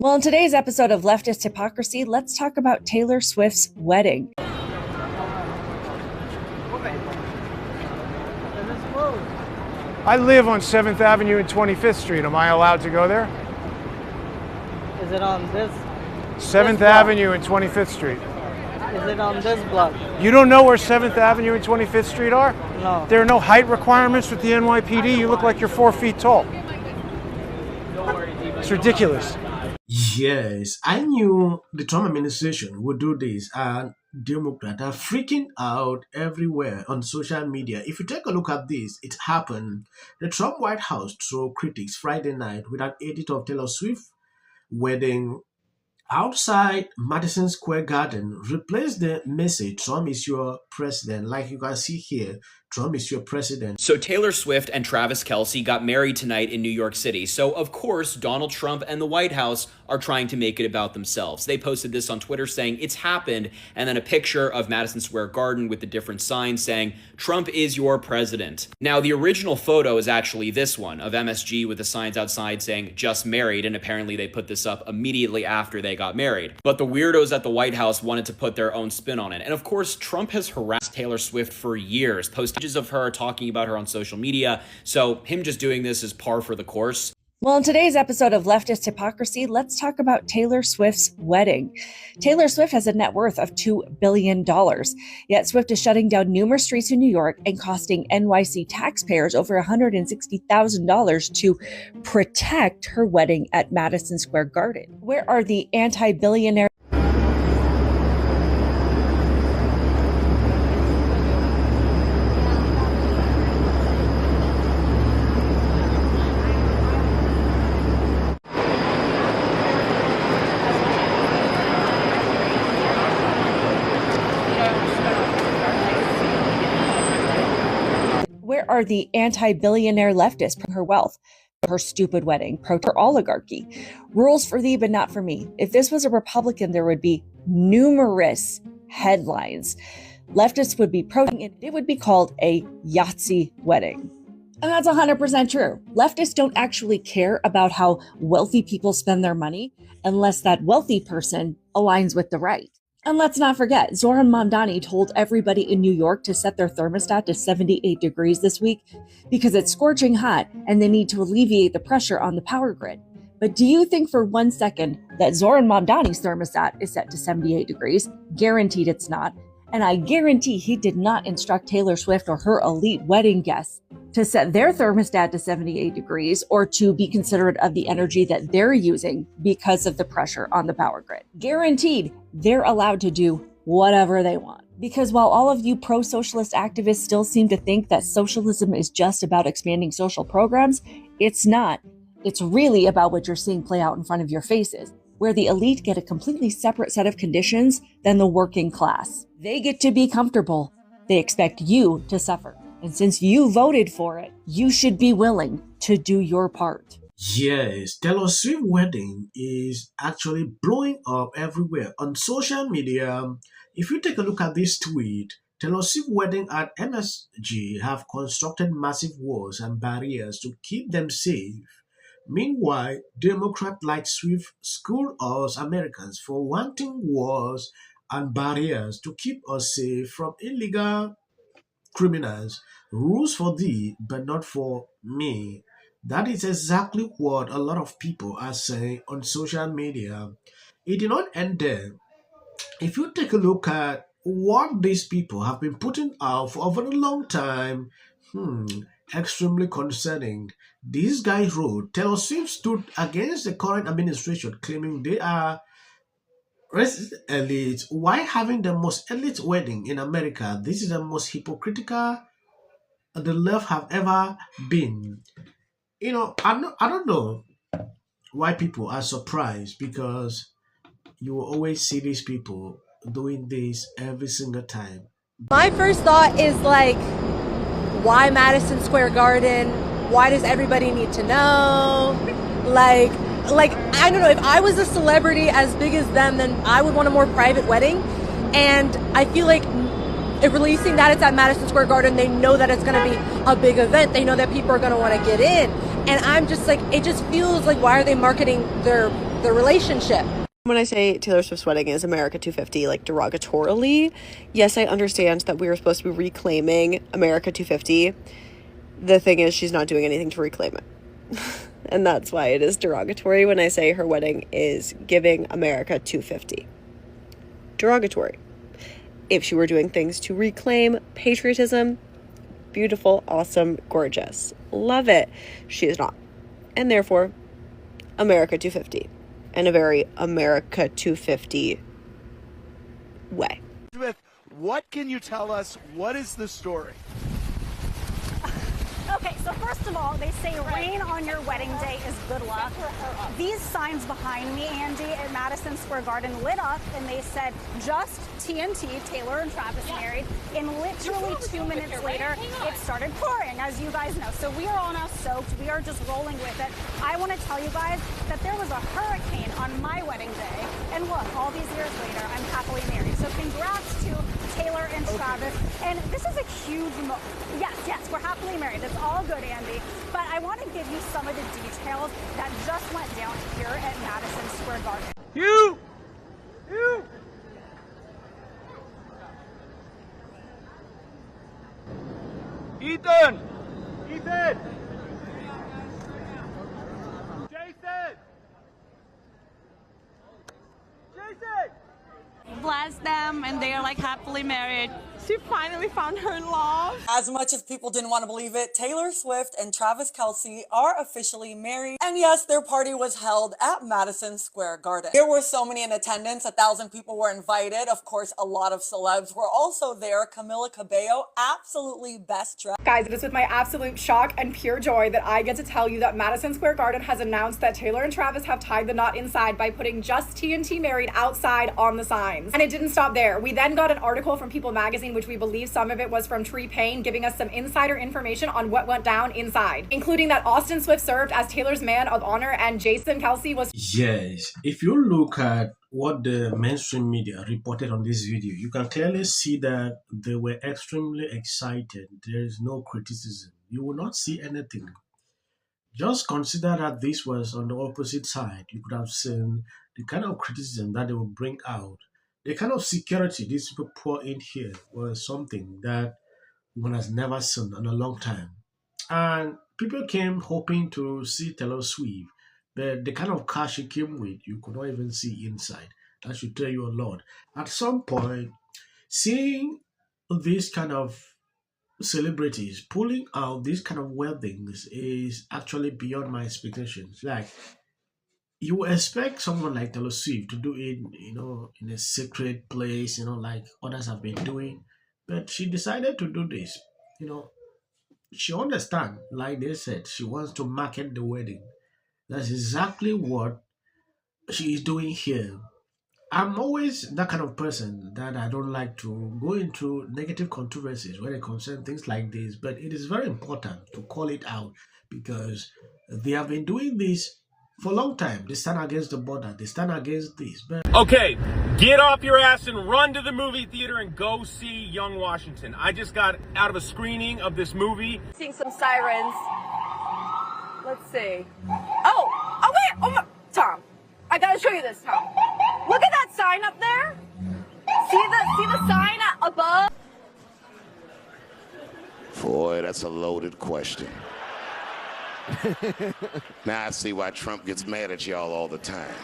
Well, in today's episode of Leftist Hypocrisy, let's talk about Taylor Swift's wedding. I live on 7th Avenue and 25th Street. Am I allowed to go there? Is it on this? 7th block? Avenue and 25th Street. Is it on this block? You don't know where 7th Avenue and 25th Street are? No. There are no height requirements with the NYPD. You look like you're 4 feet tall. It's ridiculous. Yes, I knew the Trump administration would do this, and Democrats are freaking out everywhere on social media. If you take a look at this, it happened. The Trump White House threw critics Friday night with an edit of Taylor Swift wedding outside Madison Square Garden. Replace the message, Trump is your president. Like you can see here, Trump is your president. So Taylor Swift and Travis Kelce got married tonight in New York City. So of course, Donald Trump and the White House are trying to make it about themselves. They posted this on Twitter saying it's happened, and then a picture of Madison Square Garden with the different signs saying, Trump is your president. Now, the original photo is actually this one of MSG with the signs outside saying just married, and apparently they put this up immediately after they got married. But the weirdos at the White House wanted to put their own spin on it. And of course, Trump has harassed Taylor Swift for years, posting of her, talking about her on social media. So him just doing this is par for the course. Well, in today's episode of Leftist Hypocrisy, let's talk about Taylor Swift's wedding. Taylor Swift has a net worth of $2 billion, yet Swift is shutting down numerous streets in New York and costing NYC taxpayers over $160,000 to protect her wedding at Madison Square Garden. Where are the anti-billionaire Where are the anti-billionaire leftists from her wealth, her stupid wedding, her oligarchy? Rules for thee, but not for me. If this was a Republican, there would be numerous headlines. Leftists would be protesting, it would be called a Yahtzee wedding. And that's 100% true. Leftists don't actually care about how wealthy people spend their money unless that wealthy person aligns with the right. And let's not forget, Zoran Mamdani told everybody in New York to set their thermostat to 78 degrees this week because it's scorching hot and they need to alleviate the pressure on the power grid. But do you think for 1 second that Zoran Mamdani's thermostat is set to 78 degrees? Guaranteed it's not. And I guarantee he did not instruct Taylor Swift or her elite wedding guests to set their thermostat to 78 degrees or to be considerate of the energy that they're using because of the pressure on the power grid. Guaranteed, they're allowed to do whatever they want. Because while all of you pro-socialist activists still seem to think that socialism is just about expanding social programs, it's not. It's really about what you're seeing play out in front of your faces, where the elite get a completely separate set of conditions than the working class. They get to be comfortable. They expect you to suffer. And since you voted for it, you should be willing to do your part. Yes, Taylor Swift wedding is actually blowing up everywhere on social media. If you take a look at this tweet, Taylor Swift wedding at MSG have constructed massive walls and barriers to keep them safe. Meanwhile, Democrats like Swift school us Americans for wanting walls and barriers to keep us safe from illegal criminals. Rules for thee, but not for me. That is exactly what a lot of people are saying on social media. It did not end there. If you take a look at what these people have been putting out for over a long time, extremely concerning. This guy wrote, Taylor Swift stood against the current administration, claiming they are racist elite. Why having the most elite wedding in America? This is the most hypocritical the left have ever been. I don't know why people are surprised, because you will always see these people doing this every single time. My first thought is like, why Madison Square Garden? Why does everybody need to know? Like I don't know, if I was a celebrity as big as them, then I would want a more private wedding. And I feel like if releasing that it's at Madison Square Garden, they know that it's going to be a big event. They know that people are going to want to get in. And I'm just like, it just feels like, why are they marketing their the relationship. When I say Taylor Swift's wedding is America 250, like derogatorily, yes, I understand that we were supposed to be reclaiming America 250. The thing is, she's not doing anything to reclaim it. And that's why it is derogatory when I say her wedding is giving America 250. Derogatory. If she were doing things to reclaim patriotism, beautiful, awesome, gorgeous, love it, she is not. And therefore, America 250. In a very America 250 way. What can you tell us? What is the story? Okay, so first of all, they say rain on your wedding day is good luck. These signs behind me, Andy, at Madison Square Garden lit up, and they said, just TNT, Taylor and Travis married. And literally 2 minutes later, it started pouring, as you guys know. So we are all now soaked. We are just rolling with it. I want to tell you guys that there was a hurricane on my wedding day. And look, all these years later, I'm happily married. So congrats to Taylor and Travis. And this is a huge yes, we're happily married. It's all good, Andy. But I want to give you some of the details that just went down here at Madison Square Garden. You! Ethan! Jason! Bless them, and they are like happily married. She finally found her love. As much as people didn't want to believe it, Taylor Swift and Travis Kelce are officially married. And yes, their party was held at Madison Square Garden. There were so many in attendance, 1,000 people were invited. Of course, a lot of celebs were also there. Camila Cabello, absolutely best dressed. Guys, it is with my absolute shock and pure joy that I get to tell you that Madison Square Garden has announced that Taylor and Travis have tied the knot inside by putting just TNT married outside on the signs. And it didn't stop there. We then got an article from People magazine, which we believe some of it was from Tree Payne, giving us some insider information on what went down inside, including that Austin Swift served as Taylor's man of honor and Jason Kelce was... Yes, if you look at what the mainstream media reported on this video, you can clearly see that they were extremely excited. There is no criticism. You will not see anything. Just consider that this was on the opposite side. You could have seen the kind of criticism that they will bring out. The kind of security these people pour in here was something that one has never seen in a long time. And people came hoping to see Taylor Swift, but the kind of car she came with, you could not even see inside. That should tell you a lot. At some point, seeing these kind of celebrities pulling out these kind of weddings is actually beyond my expectations. Like, you expect someone like Taylor Swift to do it, in a secret place, like others have been doing. But she decided to do this. She understands, like they said, she wants to market the wedding. That's exactly what she is doing here. I'm always that kind of person that I don't like to go into negative controversies when it concerns things like this. But it is very important to call it out because they have been doing this for a long time. They stand against the border. They stand against this. But Okay, get off your ass and run to the movie theater and go see Young Washington. I just got out of a screening of this movie. Seeing some sirens. Let's see. Oh wait, Tom, I gotta show you this, Tom. Look at that sign up there. See the sign above? Boy, that's a loaded question. Now I see why Trump gets mad at y'all all the time.